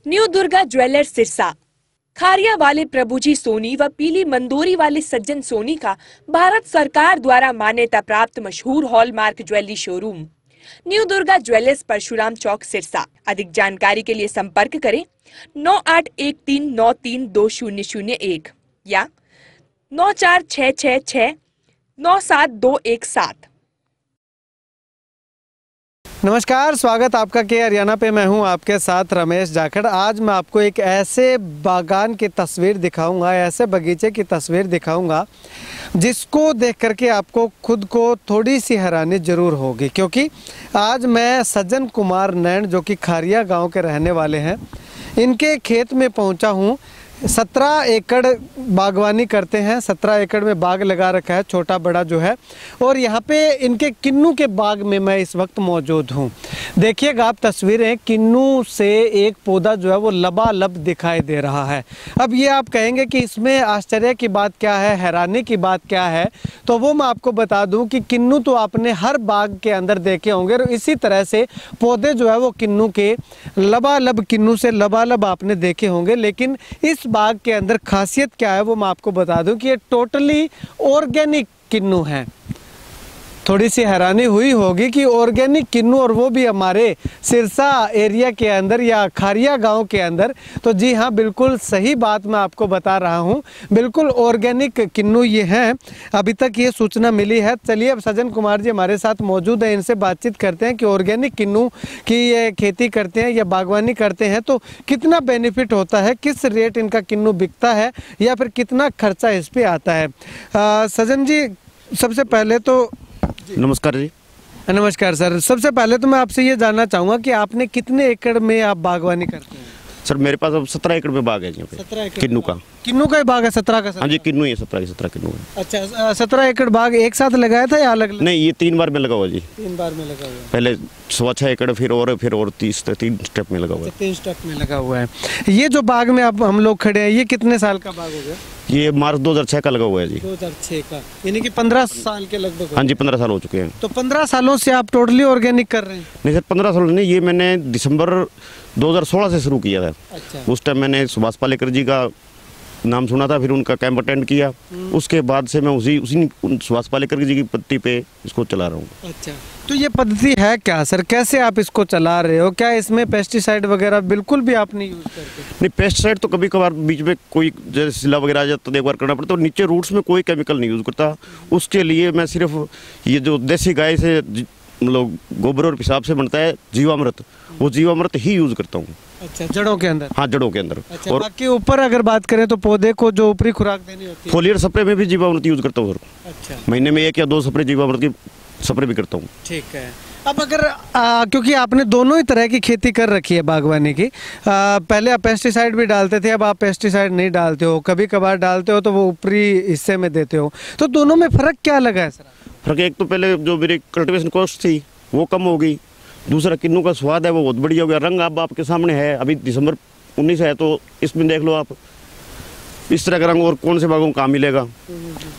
New Durga jewellers Sirsa. Khariya वाले प्रभुजी सोनी व पीली मंदोरी वाले सज्जन सोनी का भारत सरकार द्वारा मान्यता प्राप्त मशहूर hallmark jewellery showroom new Durga jewellers, Parshuram Chowk, Sirsa. अधिक जानकारी के लिए संपर्क करें 9813932001 या 9466697217। नमस्कार, स्वागत आपका के हरियाणा पे। मैं हूं आपके साथ रमेश जाखड़। आज मैं आपको एक ऐसे बागान की तस्वीर दिखाऊंगा, ऐसे बगीचे की तस्वीर दिखाऊंगा जिसको देख करके आपको खुद को थोड़ी सी हैरानी ज़रूर होगी, क्योंकि आज मैं सज्जन कुमार नैन, जो कि खारिया गांव के रहने वाले हैं, इनके खेत में पहुंचा हूं। 17 एकड़ बागवानी करते हैं, 17 एकड़ में बाग लगा रखा है, छोटा बड़ा जो है। और यहाँ पे इनके किन्नू के बाग में मैं इस वक्त मौजूद हूँ। देखिएगा आप तस्वीरें, किन्नू से एक पौधा जो है वो लबालब दिखाई दे रहा है। अब ये आप कहेंगे कि इसमें आश्चर्य की बात क्या है, हैरानी की बात क्या है, तो वो मैं आपको बता दूँ कि किन्नू तो आपने हर बाग के अंदर देखे होंगे और इसी तरह से पौधे जो है वो किन्नू के लबालब, किन्नू से लबालब आपने देखे होंगे। लेकिन इस बाग के अंदर खासियत क्या है वो मैं आपको बता दूं कि ये टोटली ऑर्गेनिक किन्नू है। थोड़ी सी हैरानी हुई होगी कि ऑर्गेनिक किन्नू, और वो भी हमारे सिरसा एरिया के अंदर या खारिया गांव के अंदर। तो जी हाँ, बिल्कुल सही बात मैं आपको बता रहा हूं, बिल्कुल ऑर्गेनिक किन्नू ये हैं। अभी तक ये सूचना मिली है। चलिए, अब सज्जन कुमार जी हमारे साथ मौजूद हैं, इनसे बातचीत करते हैं कि ऑर्गेनिक किन्नू की ये खेती करते हैं या बागवानी करते हैं तो कितना बेनिफिट होता है, किस रेट इनका किन्नू बिकता है या फिर कितना खर्चा इस पर आता है। सज्जन जी, सबसे पहले तो नमस्कार जी। नमस्कार सर। सबसे पहले तो मैं आपसे ये जानना चाहूँगा कि आपने कितने एकड़ में आप बागवानी करते हैं? सर, मेरे पास अब 17 एकड़ में बाग है जी। 17 एकड़ किन्नू का। किन्नू का ही बाग है? 17 का? हाँ जी, किन्नू ही है, 17 किन्नू है। अच्छा, 17 एकड़ बाग एक साथ लगाया था या अलग? नहीं, ये 3 बार में लगा हुआ जी। 3 बार में लगा हुआ है। पहले 6.25 एकड़, फिर और 3 स्टेप में लगा हुआ है। 3 स्टेप में लगा हुआ है। ये जो बाग में आप हम लोग खड़े हैं, ये कितने साल का बाग हो गया? ये मार्च 2006 का लगा हुआ है जी। 2006 का, यानी कि 15 साल के लगभग। हाँ जी, 15 साल हो चुके हैं। तो 15 सालों से आप टोटली ऑर्गेनिक कर रहे हैं? नहीं सर, 15 साल नहीं, ये मैंने दिसंबर 2016 से शुरू किया था। अच्छा। उस टाइम मैंने सुभाष पालेकर जी का नाम सुना था, फिर उनका कैंप अटेंड किया। उसके बाद से मैं उसी सुभाष पालेकर जी की पद्धति पे इसको चला रहा हूँ। अच्छा, तो ये पद्धति है क्या सर, कैसे आप इसको चला रहे हो? क्या इसमें पेस्टिसाइड वगैरह बिल्कुल भी आप नहीं यूज करते? नहीं, पेस्टिसाइड तो कभी कभार बीच में कोई जैसे सिला वगैरह आ जाता तो एक बार करना पड़ता, तो नीचे रूट्स में कोई केमिकल नहीं यूज़ करता। उसके लिए मैं सिर्फ ये जो देसी गाय से मतलब गोबर और पेशाब से बनता है जीवामृत, वो जीवामृत ही यूज़ करता हूँ। अच्छा, जड़ों के अंदर? हाँ, जड़ों के अंदर। अच्छा, और बाकी ऊपर अगर बात करें तो पौधे को जो ऊपरी खुराक देनी होती है, फोलियर स्प्रे में भी जीवामृत यूज़ करता हूँ। अच्छा, महीने में 1 या 2 स्प्रे जीवामृत की स्प्रे भी करता हूँ। ठीक है। अब अगर क्योंकि आपने दोनों ही तरह की खेती कर रखी है बागवानी की, पहले आप पेस्टिसाइड भी डालते थे, अब आप पेस्टिसाइड नहीं डालते हो, कभी कभार डालते हो तो वो ऊपरी हिस्से में देते हो, तो दोनों में फ़र्क क्या लगा है सर? फ़र्क एक तो पहले जो मेरी कल्टीवेशन कॉस्ट थी वो कम हो गई, दूसरा किन्नू का स्वाद है वो बहुत बढ़िया हो गया। रंग अब आपके सामने है, अभी दिसंबर 19 है तो इसमें देख लो आप, इस तरह का रंग और कौन से बागों में कहाँ मिलेगा।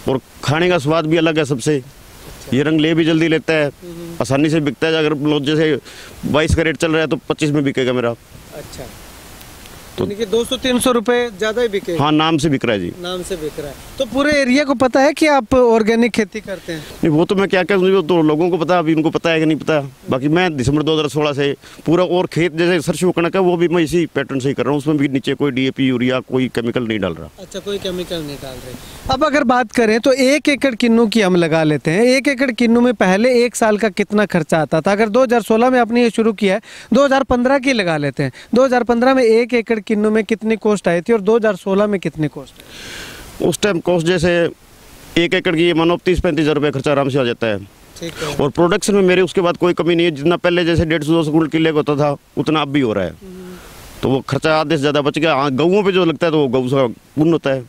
और खाने का स्वाद भी अलग है सबसे। ये रंग ले भी जल्दी लेता है, आसानी से बिकता है। अगर जैसे 22 का रेट चल रहा है तो 25 में बिकेगा मेरा। अच्छा, तो 200-300 रुपए ज़्यादा ही बिके? हाँ, नाम से बिक रहा है जी। नाम से बिक रहा है। तो पूरे एरिया को पता है कि आप ऑर्गेनिक खेती करते हैं? नहीं, वो तो मैं क्या कहूँ, तो लोगों को पता, अभी उनको पता है कि नहीं पता। बाकी मैं दिसंबर 2016 से पूरा, और खेत जैसे सरसों कणक है वो भी मैं इसी पैटर्न से ही कर रहा हूँ। उसमें भी नीचे कोई DAP यूरिया कोई केमिकल नहीं डाल रहा। अच्छा, कोई केमिकल नहीं डाल रहे। अब अगर बात करें तो 1 एकड़ किन्नू की हम लगा लेते हैं। 1 एकड़ किन्नू में पहले 1 साल का कितना खर्चा आता था? अगर 2016 में आपने ये शुरू किया है, 2015 की लगा लेते हैं। 2015 में 1 एकड़ किन्नू में कितनी कॉस्ट आई थी और 2016 में कितनी कॉस्ट? उस टाइम कॉस्ट जैसे 1 एकड़ की मानो 30-35 हज़ार रुपये खर्चा आराम से आ जाता है। ठीक है। और प्रोडक्शन में मेरे उसके बाद कोई कमी नहीं है। जितना पहले जैसे 150-200 कुंटल किले का होता था उतना अब भी हो रहा है, तो वो खर्चा आधे से ज़्यादा बच गया। हाँ, गऊओं पे जो लगता है तो वो गऊ का पुण्य होता है,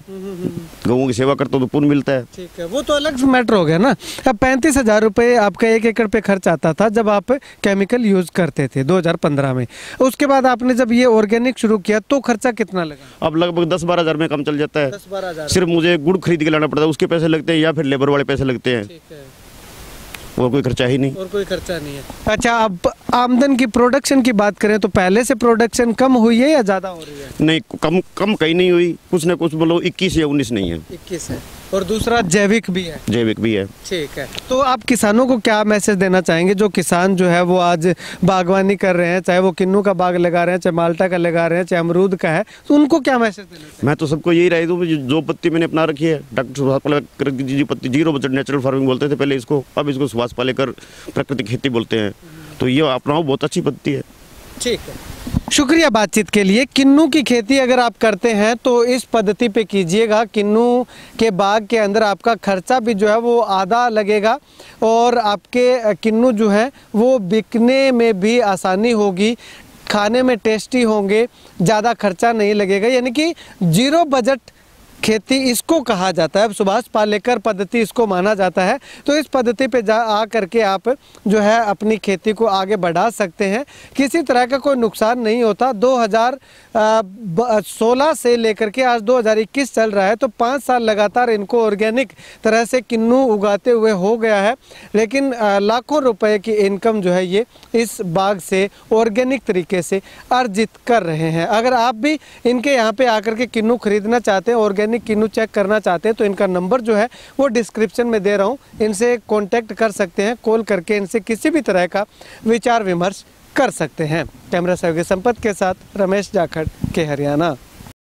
गऊओं की सेवा करते हो तो पुण्य मिलता है। ठीक है, वो तो अलग मैटर हो गया ना। अब 35,000 रुपये आपका 1 एकड़ पे खर्च आता था जब आप केमिकल यूज़ करते थे 2015 में। उसके बाद आपने जब ये ऑर्गेनिक शुरू किया तो खर्चा कितना लगा? अब लगभग 10-12 हज़ार में कम चल जाता है। 10-12 हज़ार? सिर्फ मुझे गुड़ खरीद के लाना पड़ता है, उसके पैसे लगते हैं या फिर लेबर वाले पैसे लगते हैं। और कोई खर्चा ही नहीं। और कोई खर्चा नहीं है। अच्छा, अब आमदन की, प्रोडक्शन की बात करें तो पहले से प्रोडक्शन कम हुई है या ज़्यादा हो रही है? नहीं, कम कम कहीं नहीं हुई, कुछ ना कुछ बोलो 21 या 19 नहीं है। 21 है। और दूसरा जैविक भी है? जैविक भी है। ठीक है। तो आप किसानों को क्या मैसेज देना चाहेंगे, जो किसान जो है वो आज बागवानी कर रहे हैं, चाहे वो किन्नू का बाग लगा रहे हैं, चाहे माल्टा का लगा रहे हैं, चाहे अमरूद का है, तो उनको क्या मैसेज देना चाहेंगे? मैं तो सबको यही राय दूँ, जो पत्ती मैंने अपना रखी है, डॉक्टर सुभाष पालेकर जी पत्ती, 0 बजट नेचुरल फार्मिंग बोलते थे पहले इसको, अब इसको सुभाष पालेकर प्राकृतिक खेती बोलते हैं, तो ये अपनाओ, बहुत अच्छी पत्ती है। ठीक है, शुक्रिया बातचीत के लिए। किन्नू की खेती अगर आप करते हैं तो इस पद्धति पे कीजिएगा। किन्नू के बाग के अंदर आपका खर्चा भी जो है वो आधा लगेगा और आपके किन्नू जो है वो बिकने में भी आसानी होगी, खाने में टेस्टी होंगे, ज़्यादा खर्चा नहीं लगेगा, यानी कि 0 बजट खेती इसको कहा जाता है। सुभाष पालेकर पद्धति इसको माना जाता है। तो इस पद्धति पे आ करके आप जो है अपनी खेती को आगे बढ़ा सकते हैं, किसी तरह का कोई नुकसान नहीं होता। 2016 से लेकर के आज 2021 चल रहा है, तो 5 साल लगातार इनको ऑर्गेनिक तरह से किन्नू उगाते हुए हो गया है, लेकिन लाखों रुपए की इनकम जो है ये इस बाग से ऑर्गेनिक तरीके से अर्जित कर रहे हैं। अगर आप भी इनके यहाँ पे आकर के किन्नू खरीदना चाहते हैं, ऑर्गेनिक किन्नू चेक करना चाहते हैं, तो इनका नंबर जो है वो डिस्क्रिप्शन में दे रहा हूँ, इनसे कांटेक्ट कर सकते हैं, कॉल करके इनसे किसी भी तरह का विचार विमर्श कर सकते हैं। कैमरा सहयोगी संपत के साथ रमेश जाखड़ के हरियाणा।